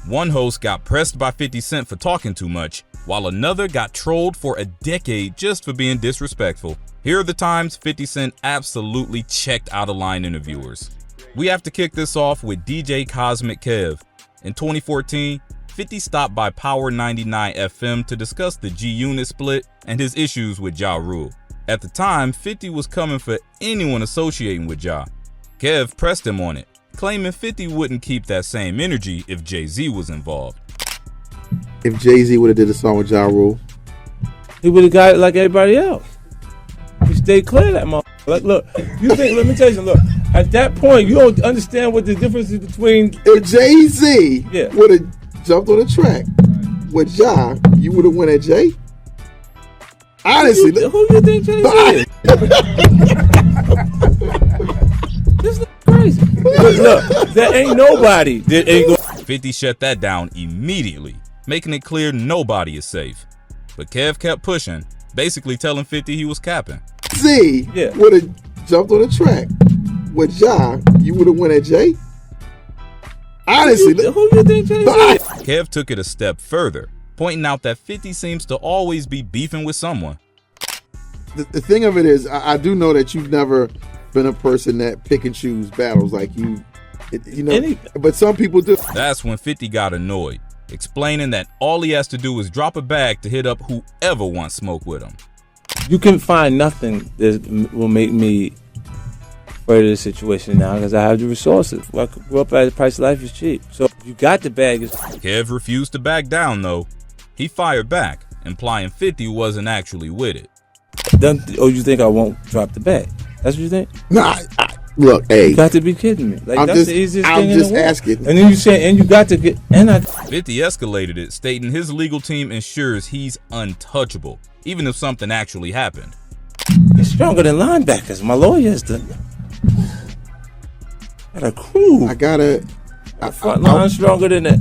One host got pressed by 50 Cent for talking too much, while another got trolled for a decade just for being disrespectful. Here are the times 50 Cent absolutely checked out of line interviewers. We have to kick this off with DJ Cosmic Kev. In 2014, 50 stopped by Power 99 FM to discuss the G-Unit split and his issues with Ja Rule. At the time, 50 was coming for anyone associating with Ja. Kev pressed him on it, claiming 50 wouldn't keep that same energy if Jay-Z was involved. If Jay-Z would have did a song with Ja Rule, he would have got it like everybody else. He stayed clear of that motherfucker. Like, look, you think, let me tell you something, look, at that point, you don't understand what the difference is between... If Jay-Z would have jumped on the track with Ja, you would have went at Jay? Honestly. Who you think Jay-Z is? This is crazy. Look, there ain't nobody that ain't going... 50 shut that down immediately, making it clear nobody is safe. But Kev kept pushing, basically telling 50 he was capping. Z would have jumped on the track with Ja, you would have went at Jay? Honestly. Who you think Jay-Z is? Kev took it a step further, pointing out that 50 seems to always be beefing with someone. The thing of it is, I do know that you've never been a person that pick and choose battles like you know, but some people do. That's when 50 got annoyed, explaining that all he has to do is drop a bag to hit up whoever wants smoke with him. You can find nothing that will make me afraid of the situation now because I have the resources. I grew up at the price of life is cheap. So you got the bag. Kev refused to back down though. He fired back, implying 50 wasn't actually with it. You think I won't drop the bag? That's what you think? Nah, look, hey. You got to be kidding me. Like, that's the easiest thing in the world. I'm just asking. And then you say, and you got to get, 50 escalated it, stating his legal team ensures he's untouchable, even if something actually happened. He's stronger than linebackers. My lawyers got a crew. Front line stronger than that.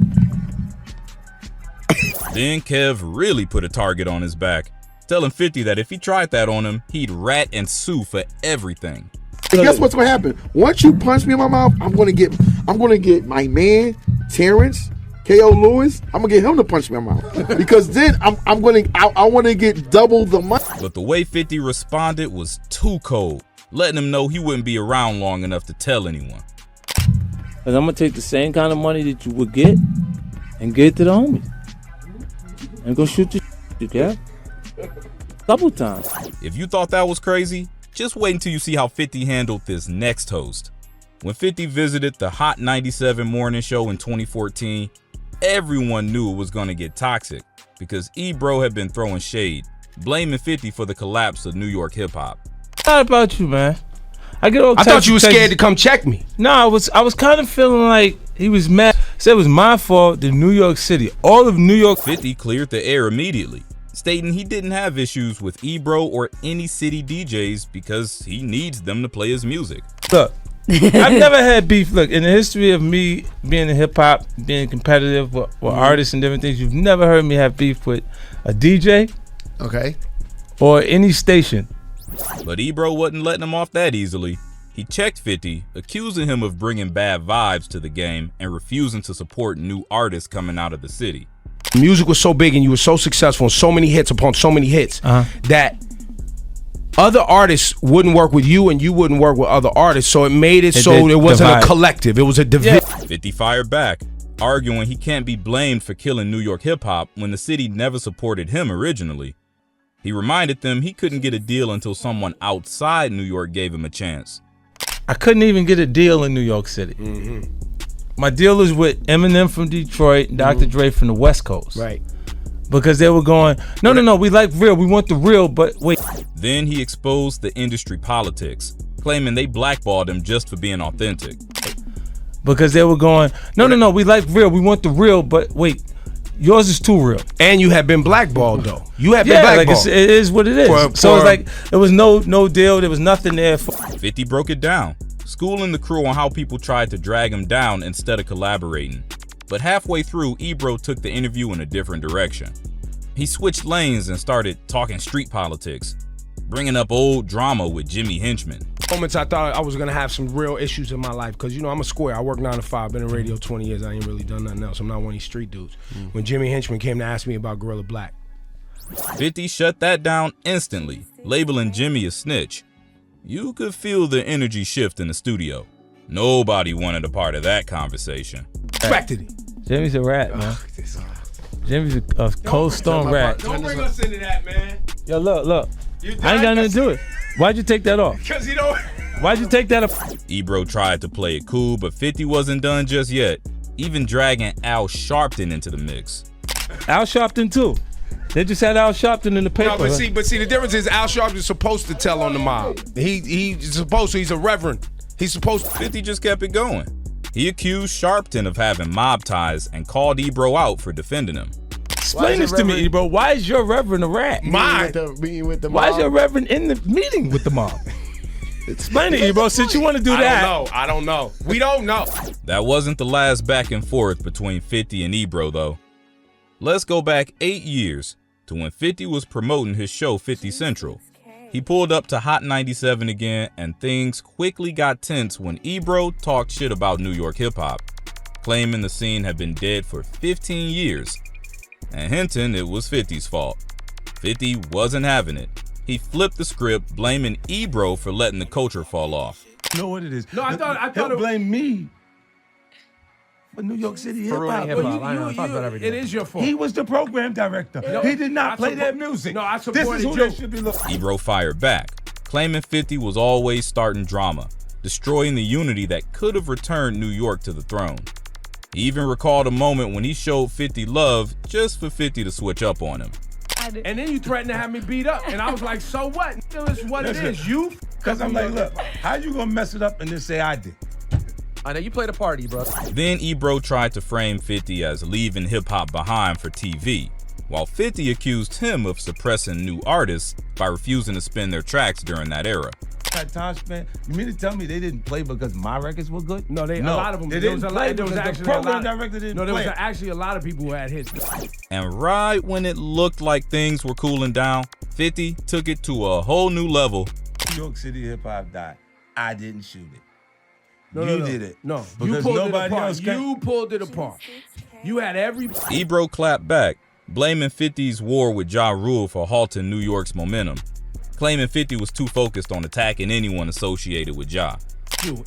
Then Kev really put a target on his back, telling 50 that if he tried that on him, he'd rat and sue for everything. Guess what's gonna happen? Once you punch me in my mouth, I'm gonna get my man Terrence K.O. Lewis. I'm gonna get him to punch me in my mouth because then I want to get double the money. But the way 50 responded was too cold, letting him know he wouldn't be around long enough to tell anyone. And I'm gonna take the same kind of money that you would get and get it to the homies and go shoot the yeah. Couple times. If you thought that was crazy, just wait until you see how 50 handled this next host. When 50 visited the Hot 97 morning show in 2014, everyone knew it was going to get toxic because Ebro had been throwing shade, blaming 50 for the collapse of New York hip-hop. Not about you, man. I thought you were scared to come check me. No, I was kind of feeling like he was mad. Said it was my fault, the New York City. All of New York. 50 cleared the air immediately, stating he didn't have issues with Ebro or any city DJs because he needs them to play his music. Look, I've never had beef. Look, in the history of me being in hip-hop, being competitive with artists and different things, you've never heard me have beef with a DJ or any station. But Ebro wasn't letting him off that easily. He checked 50, accusing him of bringing bad vibes to the game and refusing to support new artists coming out of the city. Music was so big and you were so successful and so many hits upon so many hits that other artists wouldn't work with you and you wouldn't work with other artists, so it made it so it wasn't a collective, it was a division. 50 fired back, arguing he can't be blamed for killing New York hip-hop when the city never supported him originally. He reminded them he couldn't get a deal until someone outside New York gave him a chance. I couldn't even get a deal in New York City. My deal was with Eminem from Detroit and Dr. Dre from the West Coast. Right. Because they were going, no, we like real, we want the real, but wait. Then he exposed the industry politics, claiming they blackballed him just for being authentic. Because they were going, no, we like real, we want the real, but wait. Yours is too real. And you have been blackballed though. You have been blackballed. Like it is what it is. So it's like there was no deal. There was nothing there. 50 broke it down, schooling the crew on how people tried to drag him down instead of collaborating. But halfway through, Ebro took the interview in a different direction. He switched lanes and started talking street politics, bringing up old drama with Jimmy Henchman. Moments I thought I was gonna have some real issues in my life, because I'm a square. I work 9 to 5, been in radio 20 years. I ain't really done nothing else. I'm not one of these street dudes. When Jimmy Henchman came to ask me about Gorilla Black, 50 shut that down instantly, labeling Jimmy a snitch. You could feel the energy shift in the studio. Nobody wanted a part of that conversation. Respected it. Jimmy's a rat, man. Jimmy's a cold stone rat. Don't bring us into that, man. Yo, look. I ain't got nothing to do it. Why'd you take that off? Because you know. Why'd you take that off? Ebro tried to play it cool, but 50 wasn't done just yet, even dragging Al Sharpton into the mix. Al Sharpton too. They just had Al Sharpton in the paper. No, but see, the difference is Al Sharpton's supposed to tell on the mob. He's supposed to. He's a reverend. He's supposed to. 50 just kept it going. He accused Sharpton of having mob ties and called Ebro out for defending him. Explain this to me, Ebro. Why is your reverend a rat? Meeting with the mob. Why is your reverend in the meeting with the mob? Explain it, Ebro, since you want to do that. I don't know. We don't know. That wasn't the last back and forth between 50 and Ebro, though. Let's go back 8 years to when 50 was promoting his show 50 Central. He pulled up to Hot 97 again, and things quickly got tense when Ebro talked shit about New York hip-hop, claiming the scene had been dead for 15 years, and hinting it was 50's fault. 50 wasn't having it. He flipped the script, blaming Ebro for letting the culture fall off. You know what it is? No, I thought he'll blame me for New York City hip-hop. It is your fault. He was the program director. He did not play that music. No, I supported This is who they should be looking. Ebro fired back, claiming 50 was always starting drama, destroying the unity that could have returned New York to the throne. He even recalled a moment when he showed 50 love just for 50 to switch up on him. And then you threatened to have me beat up, and I was like, so what? It's what it is. You? Because I'm like, look, how you gonna mess it up and then say I did? I know you played a party, bro. Then Ebro tried to frame 50 as leaving hip-hop behind for TV, while 50 accused him of suppressing new artists by refusing to spin their tracks during that era. That time span, you mean to tell me they didn't play because my records were good? No, a lot of them. They didn't play because the program director didn't play. No, there was actually a lot of people who had hits. And right when it looked like things were cooling down, 50 took it to a whole new level. New York City hip-hop died. I didn't shoot it. No, you did it. No, because you pulled nobody it apart. else can. You pulled it apart. You had every. Ebro clapped back, blaming 50's war with Ja Rule for halting New York's momentum, claiming 50 was too focused on attacking anyone associated with Ja.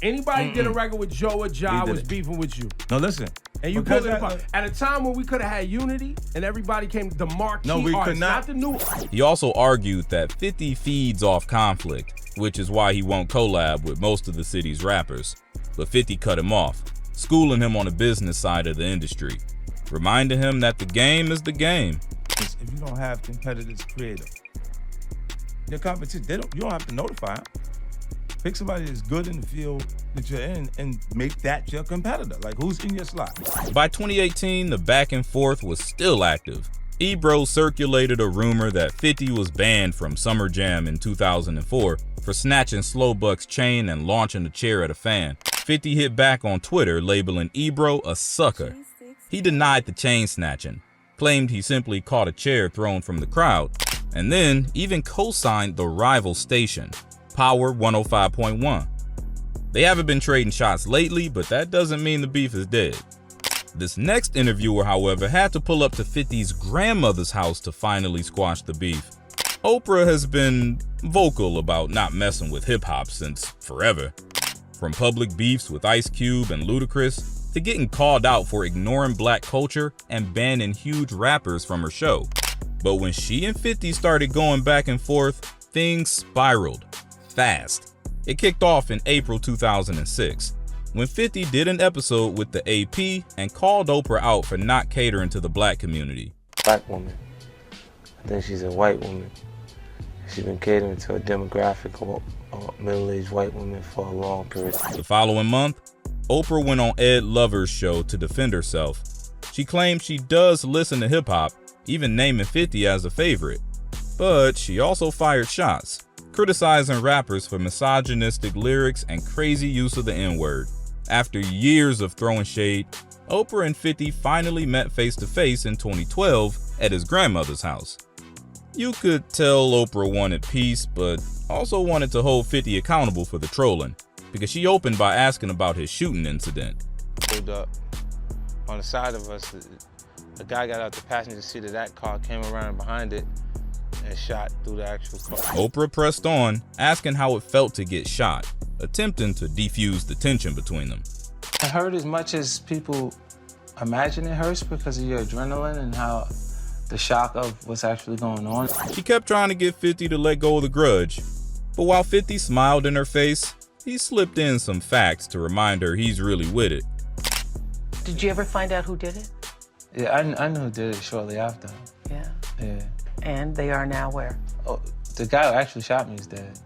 Anybody did a record with Joe or Ja was beefing with you. No, listen. And you pulled it apart. At a time when we could have had unity and everybody came to the marquee artists, not the new. He also argued that 50 feeds off conflict, which is why he won't collab with most of the city's rappers. But 50 cut him off, schooling him on the business side of the industry, reminding him that the game is the game. If you don't have competitors creative, your competition, you don't have to notify them. Pick somebody that's good in the field that you're in and make that your competitor. Like, who's in your slot? By 2018, the back and forth was still active. Ebro circulated a rumor that 50 was banned from Summer Jam in 2004 for snatching Slowbuck's chain and launching a chair at a fan. 50 hit back on Twitter, labeling Ebro a sucker. He denied the chain snatching, claimed he simply caught a chair thrown from the crowd, and then even co-signed the rival station, Power 105.1. They haven't been trading shots lately, but that doesn't mean the beef is dead. This next interviewer, however, had to pull up to 50's grandmother's house to finally squash the beef. Oprah has been vocal about not messing with hip-hop since forever. From public beefs with Ice Cube and Ludacris, to getting called out for ignoring black culture and banning huge rappers from her show. But when she and 50 started going back and forth, things spiraled fast. It kicked off in April 2006, when 50 did an episode with the AP and called Oprah out for not catering to the black community. Black woman. I think she's a white woman. She's been catering to a demographic of middle-aged white women for a long period. The following month, Oprah went on Ed Lover's show to defend herself. She claimed she does listen to hip-hop, even naming 50 as a favorite. But she also fired shots, criticizing rappers for misogynistic lyrics and crazy use of the N-word. After years of throwing shade, Oprah and 50 finally met face-to-face in 2012 at his grandmother's house. You could tell Oprah wanted peace, but also wanted to hold 50 accountable for the trolling, because she opened by asking about his shooting incident. Pulled up on the side of us. A guy got out the passenger seat of that car, came around behind it, and shot through the actual car. Oprah pressed on, asking how it felt to get shot, attempting to defuse the tension between them. It hurt as much as people imagine it hurts because of your adrenaline and how the shock of what's actually going on. She kept trying to get 50 to let go of the grudge, but while 50 smiled in her face, he slipped in some facts to remind her he's really with it. Did you ever find out who did it? Yeah, I knew who did it shortly after. Yeah. Yeah. And they are now where? Oh, the guy who actually shot me is dead.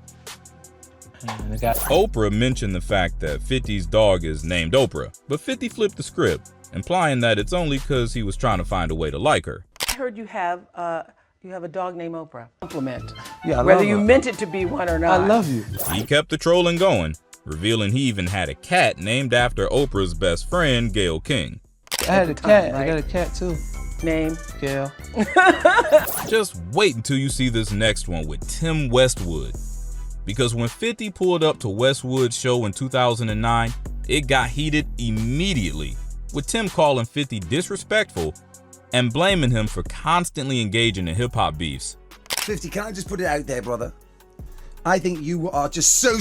And the guy... Oprah mentioned the fact that 50's dog is named Oprah, but 50 flipped the script, implying that it's only because he was trying to find a way to like her. I heard you have a dog named Oprah. Compliment. Yeah, whether you meant it to be one or not. I love you. He kept the trolling going, revealing he even had a cat named after Oprah's best friend, Gayle King. I had a cat. Right? I got a cat too. Name? Gayle. Just wait until you see this next one with Tim Westwood. Because when 50 pulled up to Westwood's show in 2009, it got heated immediately, with Tim calling 50 disrespectful and blaming him for constantly engaging in hip-hop beefs. 50, can I just put it out there, brother? I think you are just so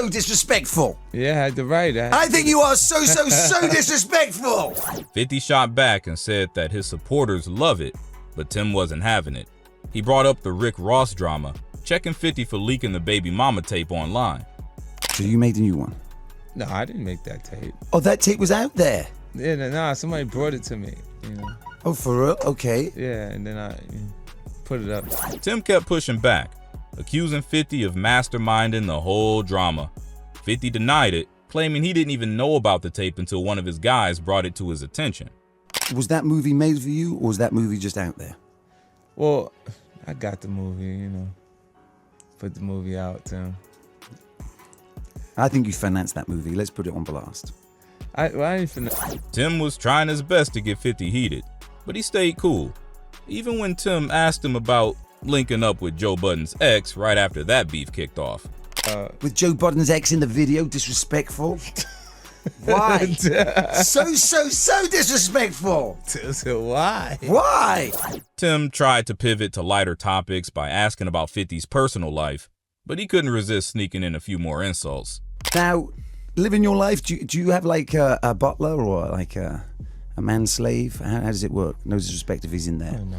disrespectful. Yeah, I had the right. I think you are so disrespectful. 50 shot back and said that his supporters love it, but Tim wasn't having it. He brought up the Rick Ross drama, checking 50 for leaking the Baby Mama tape online. So you made a new one? No, I didn't make that tape. Oh, that tape was out there? Yeah, no, somebody brought it to me, you know. Oh, for real? Okay. Yeah, and then I put it up. Tim kept pushing back, accusing 50 of masterminding the whole drama. 50 denied it, claiming he didn't even know about the tape until one of his guys brought it to his attention. Was that movie made for you, or was that movie just out there? Well, I got the movie, you know. Put the movie out, Tim. I think you financed that movie. Let's put it on blast. I ain't finna. Tim was trying his best to get 50 heated, but he stayed cool. Even when Tim asked him about linking up with Joe Budden's ex right after that beef kicked off. With Joe Budden's ex in the video, disrespectful? Why? so disrespectful. So why? Why? Tim tried to pivot to lighter topics by asking about 50's personal life, but he couldn't resist sneaking in a few more insults. Now, living your life, do you have like a butler or like a man slave? How does it work? No disrespect if he's in there. Oh, no,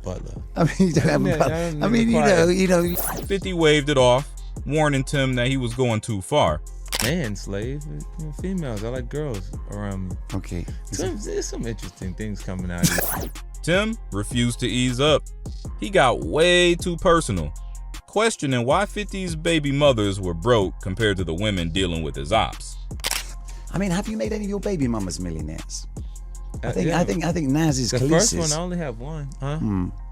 butler. I mean, you don't have a butler. I mean, you know. 50 waved it off, warning Tim that he was going too far. Man, slave. You know, females. I like girls around me. Okay. There's some interesting things coming out of it. Tim refused to ease up. He got way too personal, questioning why 50's baby mothers were broke compared to the women dealing with his ops. I mean, have you made any of your baby mamas millionaires? I think Nas is the Khaleesi's. first one, I only have one. Huh?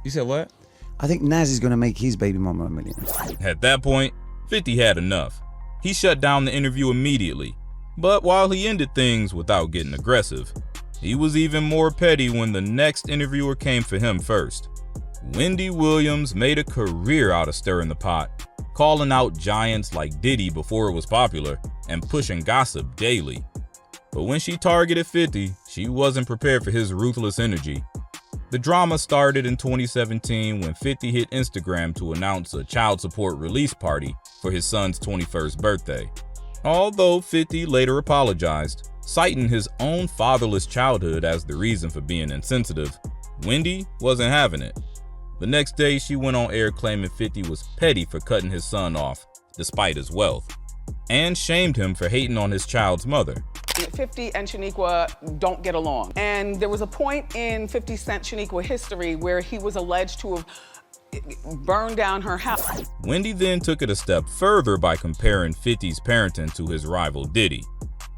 You said what? I think Nas is going to make his baby mama a millionaire. At that point, 50 had enough. He shut down the interview immediately, but while he ended things without getting aggressive, he was even more petty when the next interviewer came for him first. Wendy Williams made a career out of stirring the pot, calling out giants like Diddy before it was popular and pushing gossip daily. But when she targeted 50, she wasn't prepared for his ruthless energy. The drama started in 2017 when 50 hit Instagram to announce a child support release party for his son's 21st birthday. Although 50 later apologized, citing his own fatherless childhood as the reason for being insensitive, Wendy wasn't having it. The next day, she went on air claiming 50 was petty for cutting his son off, despite his wealth, and shamed him for hating on his child's mother. 50 and Shaniqua don't get along. And there was a point in 50 Cent Shaniqua history where he was alleged to have burned down her house. Wendy then took it a step further by comparing 50's parenting to his rival Diddy,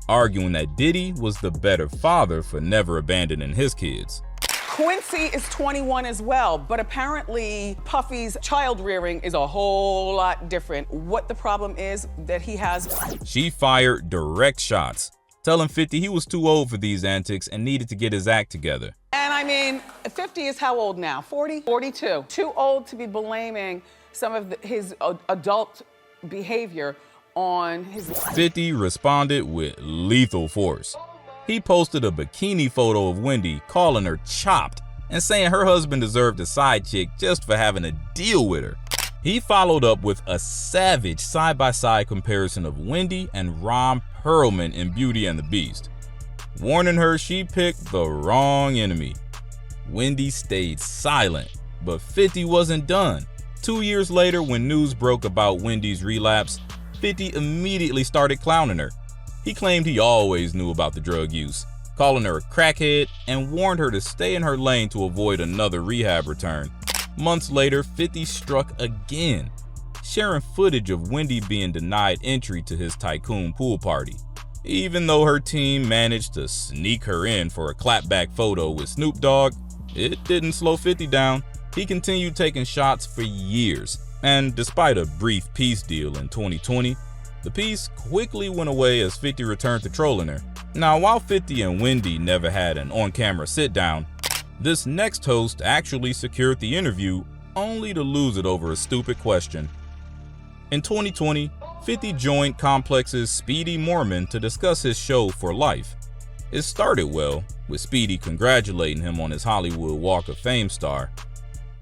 arguing that Diddy was the better father for never abandoning his kids. Quincy is 21 as well, but apparently Puffy's child rearing is a whole lot different. What the problem is that he has. She fired direct shots, telling 50 he was too old for these antics and needed to get his act together. And I mean, 50 is how old now? 40? 42. Too old to be blaming some of his adult behavior on his... 50 responded with lethal force. He posted a bikini photo of Wendy, calling her chopped and saying her husband deserved a side chick just for having a deal with her. He followed up with a savage side-by-side comparison of Wendy and Ron Perlman in Beauty and the Beast, warning her she picked the wrong enemy. Wendy stayed silent, but 50 wasn't done. 2 years later, when news broke about Wendy's relapse, 50 immediately started clowning her. He claimed he always knew about the drug use, calling her a crackhead, and warned her to stay in her lane to avoid another rehab return. Months later, 50 struck again, sharing footage of Wendy being denied entry to his tycoon pool party. Even though her team managed to sneak her in for a clapback photo with Snoop Dogg, it didn't slow 50 down. He continued taking shots for years, and despite a brief peace deal in 2020, the peace quickly went away as 50 returned to trolling her. Now, while 50 and Wendy never had an on-camera sit-down, this next host actually secured the interview, only to lose it over a stupid question. In 2020, 50 joined Complex's Speedy Mormon to discuss his show For Life. It started well, with Speedy congratulating him on his Hollywood Walk of Fame star.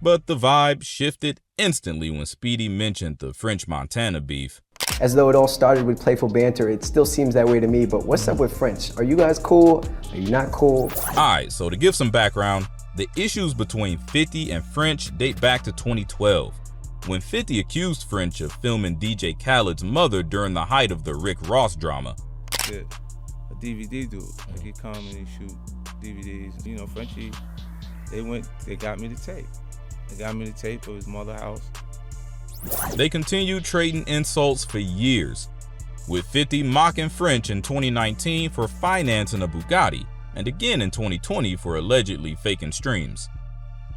But the vibe shifted instantly when Speedy mentioned the French Montana beef. As though it all started with playful banter, it still seems that way to me, but what's up with French? Are you guys cool? Are you not cool? Alright, so to give some background, the issues between 50 and French date back to 2012, when 50 accused French of filming DJ Khaled's mother during the height of the Rick Ross drama. Yeah, a DVD dude, like he come and he shoot DVDs. You know, Frenchie, they got me the tape. They got me the tape of his mother's house. They continued trading insults for years, with 50 mocking French in 2019 for financing a Bugatti, and again in 2020 for allegedly faking streams.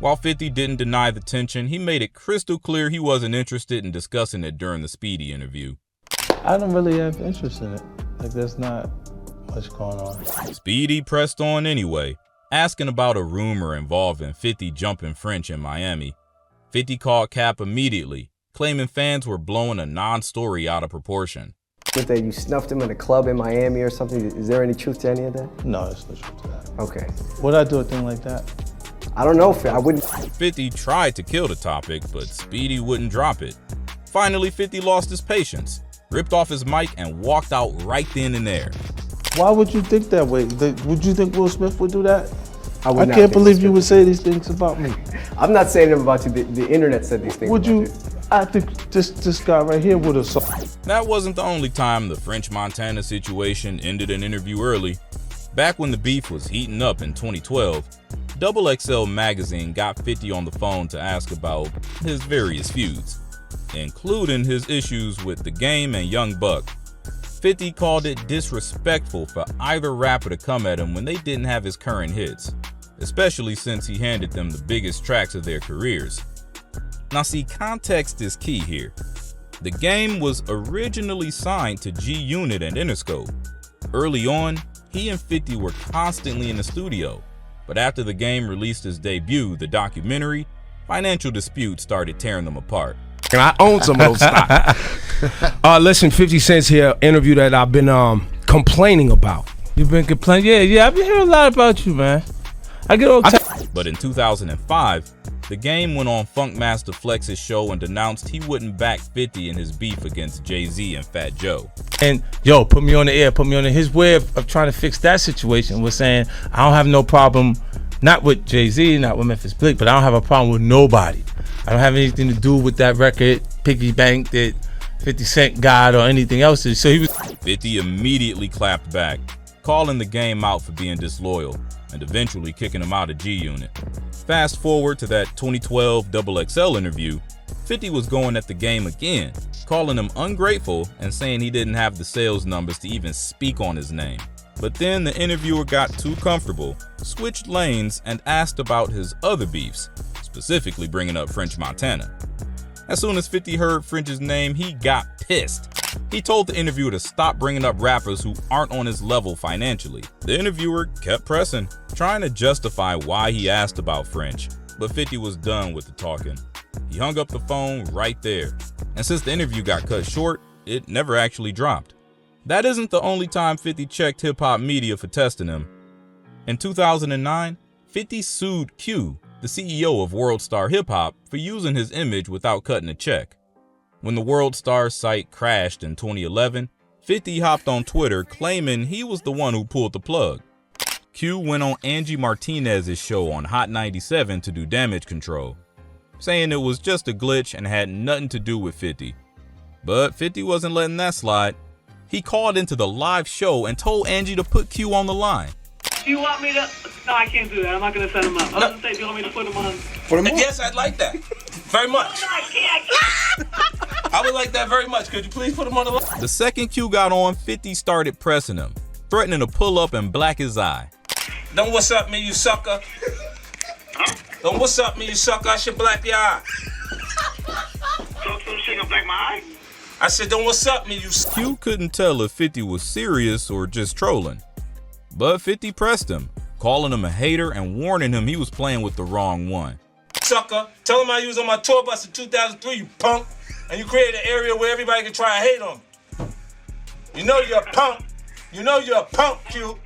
While 50 didn't deny the tension, he made it crystal clear he wasn't interested in discussing it during the Speedy interview. I don't really have interest in it. Like, there's not much going on. Speedy pressed on anyway, asking about a rumor involving 50 jumping French in Miami. 50 called cap immediately, claiming fans were blowing a non-story out of proportion. That you snuffed him in a club in Miami or something, is there any truth to any of that? No, there's no truth to that. Okay. Would I do a thing like that? I don't know, I wouldn't. 50 tried to kill the topic, but Speedy wouldn't drop it. Finally, 50 lost his patience, ripped off his mic, and walked out right then and there. Why would you think that way? Would you think Will Smith would do that? I can't believe you would say these things about me. I'm not saying them about you. The internet said these things. Would you? I think this guy right here would have. That wasn't the only time the French Montana situation ended an interview early. Back when the beef was heating up in 2012, XXL magazine got 50 on the phone to ask about his various feuds, including his issues with The Game and Young Buck. 50 called it disrespectful for either rapper to come at him when they didn't have his current hits, especially since he handed them the biggest tracks of their careers. Now see, context is key here. The Game was originally signed to G-Unit and Interscope. Early on, he and 50 were constantly in the studio, but after The Game released his debut, the documentary, financial disputes started tearing them apart. And I own some of those stocks. Listen, 50 Cent's here, interview that I've been complaining about. You've been complaining? Yeah, I've been hearing a lot about you, man. I get all But in 2005, The Game went on Funkmaster Flex's show and denounced he wouldn't back 50 in his beef against Jay-Z and Fat Joe. And yo, put me on the air, His way of trying to fix that situation was saying, I don't have no problem, not with Jay-Z, not with Memphis Bleak, but I don't have a problem with nobody. I don't have anything to do with that record, Piggy Bank, that 50 Cent got or anything else. So he was. 50 immediately clapped back, calling The Game out for being disloyal, and eventually kicking him out of G-Unit. Fast forward to that 2012 XXL interview, 50 was going at The Game again, calling him ungrateful and saying he didn't have the sales numbers to even speak on his name. But then the interviewer got too comfortable, switched lanes, and asked about his other beefs, specifically bringing up French Montana. As soon as 50 heard French's name, he got pissed. He told the interviewer to stop bringing up rappers who aren't on his level financially. The interviewer kept pressing, trying to justify why he asked about French, but 50 was done with the talking. He hung up the phone right there, and since the interview got cut short, it never actually dropped. That isn't the only time 50 checked hip-hop media for testing him. In 2009, 50 sued Q, the CEO of Worldstar Hip Hop, for using his image without cutting a check. When the Worldstar site crashed in 2011, 50 hopped on Twitter claiming he was the one who pulled the plug. Q went on Angie Martinez's show on Hot 97 to do damage control, saying it was just a glitch and had nothing to do with 50. But 50 wasn't letting that slide. He called into the live show and told Angie to put Q on the line. Do you want me to? No, I can't do that. I'm not going to set him up. I was going to say, do you want me to put him on? Put him on? Yes, I'd like that. Very much. No, I can't. I would like that very much. Could you please put him on the line? The second Q got on, 50 started pressing him, threatening to pull up and black his eye. Don't what's up me, you sucker. Huh? Don't what's up me, you sucker. I should black your eye. So shit gonna black my eye? I said, don't what's up me, you sucker. Q couldn't tell if 50 was serious or just trolling. But 50 pressed him, calling him a hater and warning him he was playing with the wrong one. Sucker, tell him I was on my tour bus in 2003, you punk. And you created an area where everybody can try and hate on me. You know you're a punk. You know you're a punk, Q.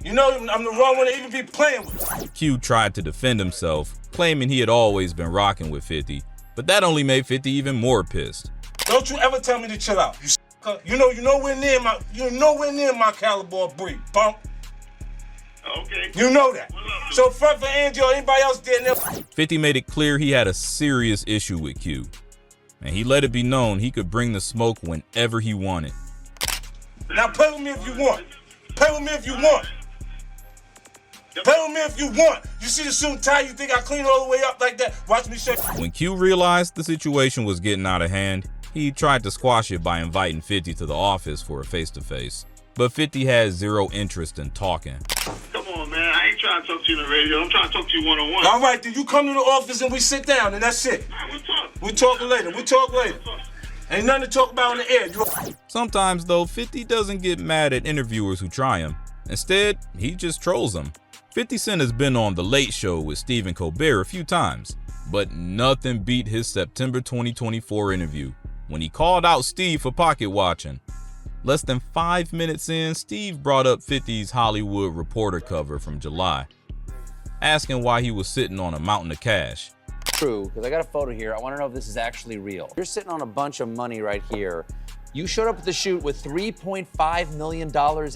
You know I'm the wrong one to even be playing with. Q tried to defend himself, claiming he had always been rocking with 50, but that only made 50 even more pissed. Don't you ever tell me to chill out, you sucker. You're nowhere near my caliber of breed, punk. Okay. You know that. So front for Angie or anybody else there. 50 made it clear he had a serious issue with Q, and he let it be known he could bring the smoke whenever he wanted. Now play with me if you want. Play with me if you want. Play with me if you want. You see the suit and tie, you think I clean all the way up like that? Watch me show you. When Q realized the situation was getting out of hand, he tried to squash it by inviting 50 to the office for a face-to-face. But 50 had zero interest in talking. Come on, man. I ain't trying to talk to you on the radio. I'm trying to talk to you one-on-one. All right, then you come to the office and we sit down and that's it. All right, we'll talk. We'll talk later. Ain't nothing to talk about on the air. Sometimes, though, 50 doesn't get mad at interviewers who try him. Instead, he just trolls them. 50 Cent has been on The Late Show with Stephen Colbert a few times, but nothing beat his September 2024 interview, when he called out Steve for pocket watching. Less than 5 minutes in, Steve brought up 50's Hollywood Reporter cover from July, asking why he was sitting on a mountain of cash. True, because I got a photo here. I want to know if this is actually real. You're sitting on a bunch of money right here. You showed up at the shoot with $3.5 million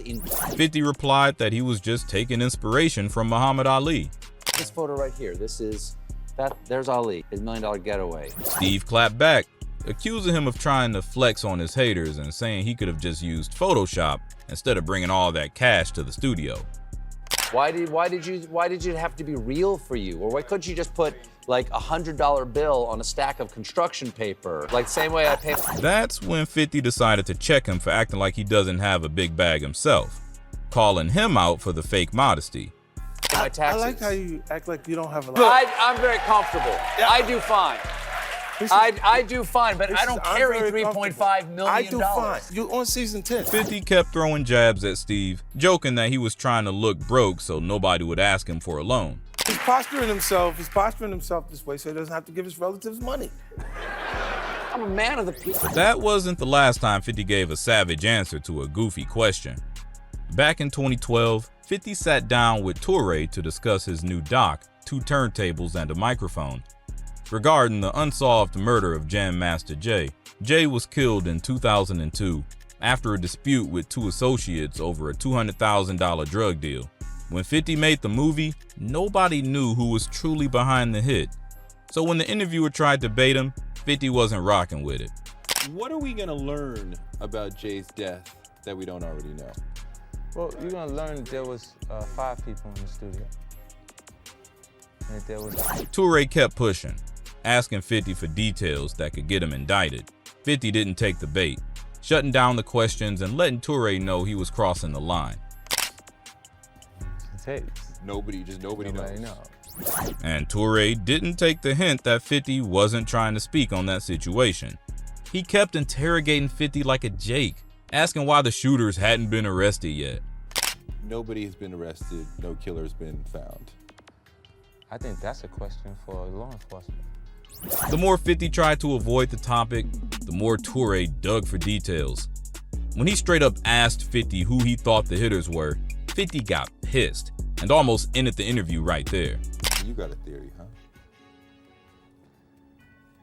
in... 50 replied that he was just taking inspiration from Muhammad Ali. This photo right here, there's Ali, his $1 million getaway. Steve clapped back, accusing him of trying to flex on his haters and saying he could have just used Photoshop instead of bringing all that cash to the studio. Why did it have to be real for you? Or why couldn't you just put like a $100 bill on a stack of construction paper, like same way I pay? That's when 50 decided to check him for acting like he doesn't have a big bag himself, calling him out for the fake modesty. My taxes. I like how you act like you don't have a lot. I'm very comfortable. Yeah. I do fine. I do fine, but I don't carry $3.5 million. I do fine. You're on season 10. 50 kept throwing jabs at Steve, joking that he was trying to look broke so nobody would ask him for a loan. He's posturing himself this way so he doesn't have to give his relatives money. I'm a man of the people. But that wasn't the last time 50 gave a savage answer to a goofy question. Back in 2012, 50 sat down with Toure to discuss his new doc, 2 turntables and a microphone, regarding the unsolved murder of Jam Master Jay. Jay was killed in 2002 after a dispute with 2 associates over a $200,000 drug deal. When 50 made the movie, nobody knew who was truly behind the hit. So when the interviewer tried to bait him, 50 wasn't rocking with it. What are we going to learn about Jay's death that we don't already know? Well, you're going to learn that there was 5 people in the studio. And that there was... Toure kept pushing, asking 50 for details that could get him indicted. 50 didn't take the bait, shutting down the questions and letting Toure know he was crossing the line. Nobody knows. And Toure didn't take the hint that 50 wasn't trying to speak on that situation. He kept interrogating 50 like a Jake, asking why the shooters hadn't been arrested yet. Nobody has been arrested, no killer's been found. I think that's a question for law enforcement. The more 50 tried to avoid the topic, the more Toure dug for details. When he straight up asked 50 who he thought the hitters were, 50 got pissed and almost ended the interview right there. You got a theory, huh?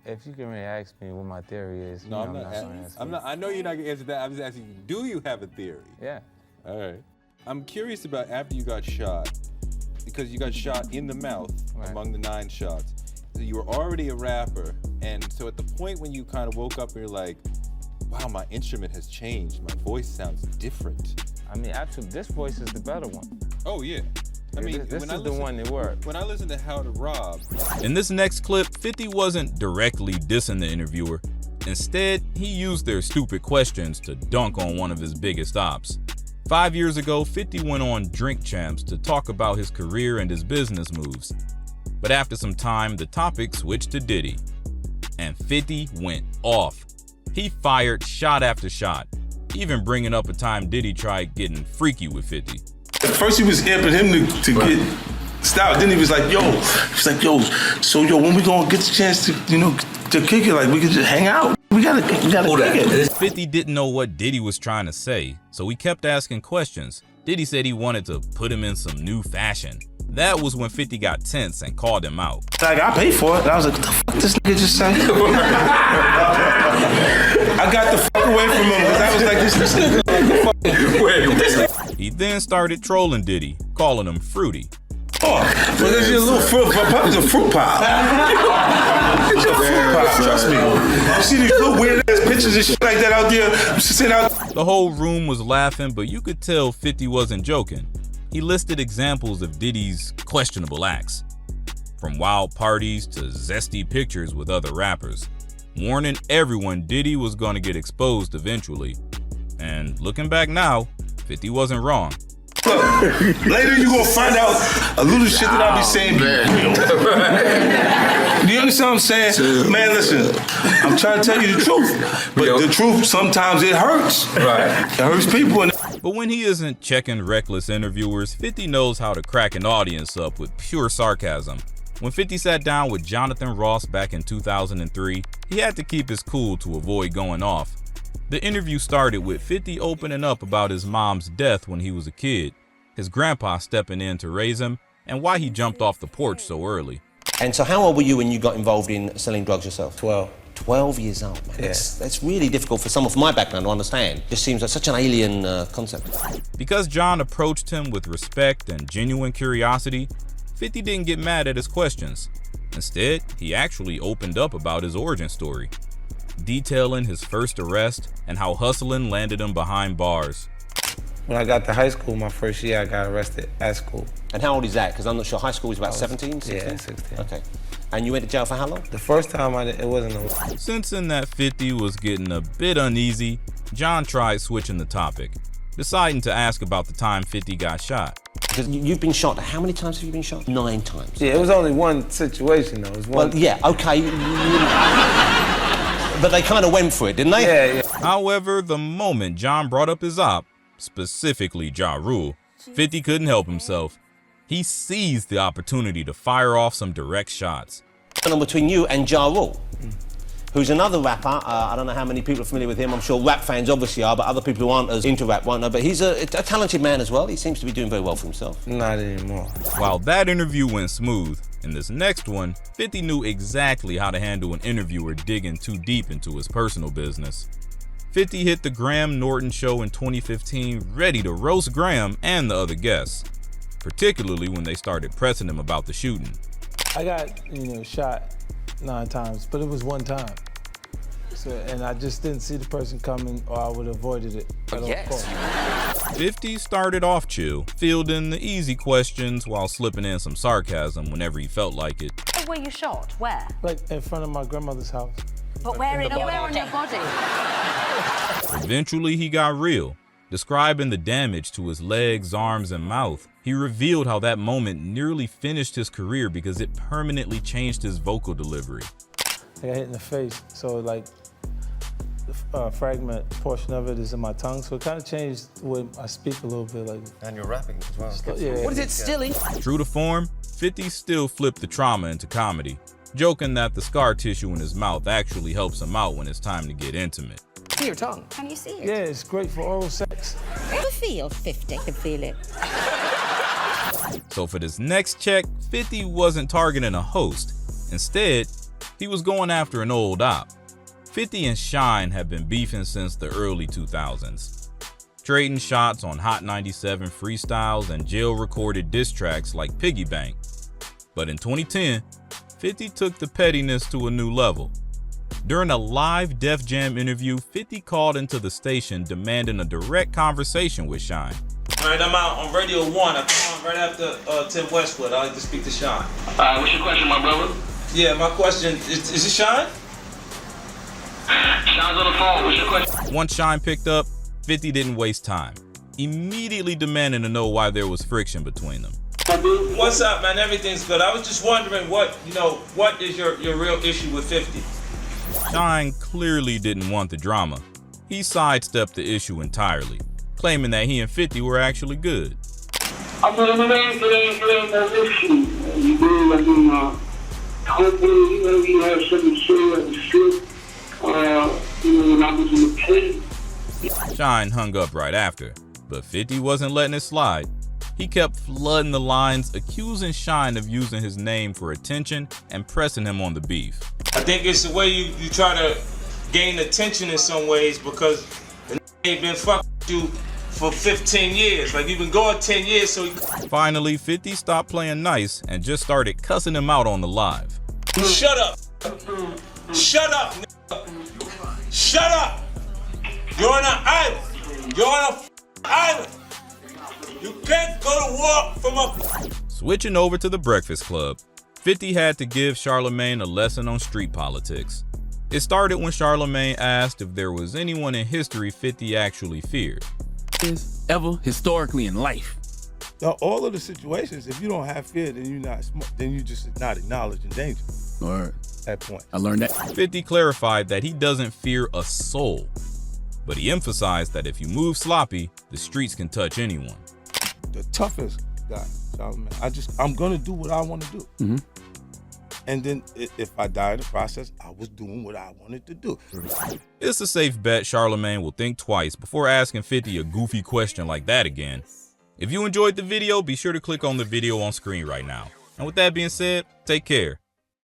If you can really ask me what my theory is, No, I'm not. I know you're not gonna answer that. I'm just asking you, do you have a theory? Yeah. All right. I'm curious about after you got shot, because you got shot in the mouth among the 9 shots. So you were already a rapper, and so at the point when you kind of woke up and you're like, wow, my instrument has changed. My voice sounds different. I mean, actually, this voice is the better one. Oh, yeah. I mean, this is the one that worked. When I listen to How to Rob. In this next clip, 50 wasn't directly dissing the interviewer. Instead, he used their stupid questions to dunk on one of his biggest ops. 5 years ago, 50 went on Drink Champs to talk about his career and his business moves. But after some time, the topic switched to Diddy. And 50 went off. He fired shot after shot, even bringing up a time Diddy tried getting freaky with 50. At first he was amping him to get stopped. Then he was like, yo, when we gonna get the chance to, to kick it, like we could just hang out. We gotta kick it. 50 didn't know what Diddy was trying to say, so he kept asking questions. Diddy said he wanted to put him in some new fashion. That was when 50 got tense and called him out. Like, I paid for it. And I was like, what the fuck this nigga just said? I got the fuck away from him because I was like, this nigga. He then started trolling Diddy, calling him fruity. Oh, but there's a little fruit pop. It's a fruit pop. It's a fruit pop. Trust me. You see these little weird ass pictures and shit like that out there? The whole room was laughing, but you could tell 50 wasn't joking. He listed examples of Diddy's questionable acts, from wild parties to zesty pictures with other rappers, warning everyone Diddy was going to get exposed eventually. And looking back now, 50 wasn't wrong. Look, later you gonna find out a little shit that I be saying be real. Do you understand what I'm saying? Man, listen, I'm trying to tell you the truth, but the truth sometimes it hurts. Right. It hurts people. But when he isn't checking reckless interviewers, 50 knows how to crack an audience up with pure sarcasm. When 50 sat down with Jonathan Ross back in 2003, he had to keep his cool to avoid going off. The interview started with 50 opening up about his mom's death when he was a kid, his grandpa stepping in to raise him, and why he jumped off the porch so early. And so how old were you when you got involved in selling drugs yourself? 12. 12 years old, man. Yeah. That's really difficult for someone from my background to understand. Just seems like such an alien concept. Because John approached him with respect and genuine curiosity, 50 didn't get mad at his questions. Instead, he actually opened up about his origin story, detailing his first arrest and how hustling landed him behind bars. When I got to high school, my first year, I got arrested at school. And how old is that? Because I'm not sure. High school was about 17, 16? Yeah, 16. Okay. And you went to jail for how long? The first time it wasn't a... Sensing that 50 was getting a bit uneasy, John tried switching the topic, deciding to ask about the time 50 got shot. Because you've been shot. How many times have you been shot? 9 times. Yeah, it was only one situation, though. It was one... Well, yeah, okay. But they kind of went for it, didn't they? Yeah. However, the moment John brought up his op, specifically Ja Rule, 50 couldn't help himself. He seized the opportunity to fire off some direct shots. Between you and Ja Rule, who's another rapper. I don't know how many people are familiar with him. I'm sure rap fans obviously are, but other people who aren't as into rap won't know. But he's a talented man as well. He seems to be doing very well for himself. Not anymore. While that interview went smooth, in this next one, 50 knew exactly how to handle an interviewer digging too deep into his personal business. 50 hit the Graham Norton show in 2015 ready to roast Graham and the other guests, particularly when they started pressing him about the shooting. I got, shot 9 times, but it was one time. And I just didn't see the person coming, or I would have avoided it at all costs. 50 started off chill, fielding the easy questions while slipping in some sarcasm whenever he felt like it. Where were you shot? Where? Like in front of my grandmother's house. But where on your body? Eventually, he got real, describing the damage to his legs, arms, and mouth. He revealed how that moment nearly finished his career because it permanently changed his vocal delivery. I got hit in the face, so fragment portion of it is in my tongue, so it kind of changed the way I speak a little bit. Like, and you're rapping as well. Yeah. What is it, Stilly? True to form, 50 still flipped the trauma into comedy, joking that the scar tissue in his mouth actually helps him out when it's time to get intimate. See your tongue. Can you see it? Yeah, it's great for oral sex. I feel 50. I can feel it. So for this next check, 50 wasn't targeting a host. Instead, he was going after an old op. 50 and Shine have been beefing since the early 2000s, trading shots on Hot 97 freestyles and jail-recorded diss tracks like Piggy Bank. But in 2010, 50 took the pettiness to a new level. During a live Def Jam interview, 50 called into the station demanding a direct conversation with Shine. All right, I'm out on Radio 1. I come on right after Tim Westwood. I'd like to speak to Shine. What's your question, my brother? Yeah, my question, is it Shine? Shine's on the phone. What's your question? Once Shine picked up, 50 didn't waste time, immediately demanding to know why there was friction between them. What's up, man? Everything's good. I was just wondering what is your real issue with 50? Shine clearly didn't want the drama. He sidestepped the issue entirely, claiming that he and 50 were actually good. I mean, it ain't no issue. You do, I mean, hopefully, you have something to say at the strip. When I was in the pit. Shine hung up right after, but 50 wasn't letting it slide. He kept flooding the lines, accusing Shine of using his name for attention and pressing him on the beef. I think it's the way you try to gain attention in some ways, because the ain't been fucking with you for 15 years. Like, you've been going 10 years, so... Finally, 50 stopped playing nice and just started cussing him out on the live. Shut up! Shut up! Shut up! You're on an island! You're on an island! You can't go to war from a... Switching over to the Breakfast Club, 50 had to give Charlemagne a lesson on street politics. It started when Charlemagne asked if there was anyone in history 50 actually feared. Ever historically in life. All of the situations, if you don't have fear, then you just not acknowledging danger. Word. That point. I learned that. 50 clarified that he doesn't fear a soul, but he emphasized that if you move sloppy, the streets can touch anyone. The toughest guy, Charlemagne. I'm gonna do what I want to do. Mm-hmm. And then if I die in the process, I was doing what I wanted to do. It's a safe bet Charlemagne will think twice before asking 50 a goofy question like that again. If you enjoyed the video, be sure to click on the video on screen right now. And with that being said, take care.